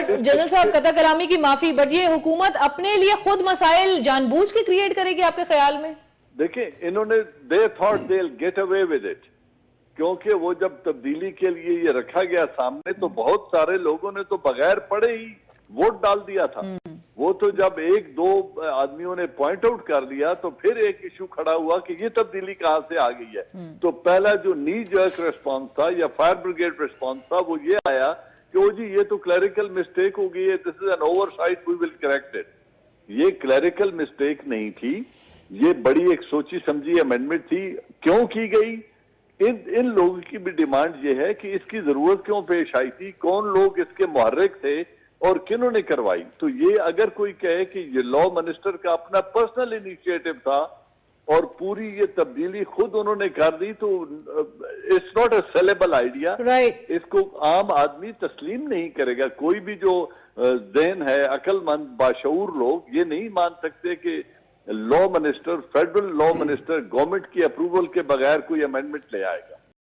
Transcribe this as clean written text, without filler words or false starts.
But general साहब कता कलामी की माफी, बट ये हुकूमत अपने लिए खुद मसाइल जानबूझ के क्रिएट करेगी आपके ख्याल में? देखिए, इन्होंने they thought they will get away with it, क्योंकि वो जब तब्दीली के लिए ये रखा गया सामने तो बहुत सारे लोगों ने तो बगैर पढ़े ही वोट डाल दिया था। वो तो जब एक दो आदमियों ने पॉइंट आउट कर लिया तो फिर एक इशू खड़ा हुआ कि ये तब्दीली कहां से आ गई है। तो पहला जो नी जर्क रिस्पॉन्स था या फायर ब्रिगेड रिस्पॉन्स था वो ये आया कि ओ जी ये तो क्लरिकल मिस्टेक हो गई है, this is an oversight, we will correct it. ये क्लरिकल मिस्टेक नहीं थी, ये बड़ी एक सोची समझी अमेंडमेंट थी। क्यों की गई? इन लोगों की भी डिमांड ये है कि इसकी जरूरत क्यों पेश आई थी, कौन लोग इसके मुहर्रिक थे और किन्हों ने करवाई। तो ये अगर कोई कहे कि ये लॉ मिनिस्टर का अपना पर्सनल इनिशिएटिव था और पूरी ये तब्दीली खुद उन्होंने कर दी, तो it's not a saleable idea. Right. इसको आम आदमी तस्लीम नहीं करेगा। कोई भी जो ज़हन है, अक्लमंद बाशऊर लोग ये नहीं मान सकते कि law minister, federal law minister government की अप्रूवल के बगैर कोई अमेंडमेंट ले आएगा।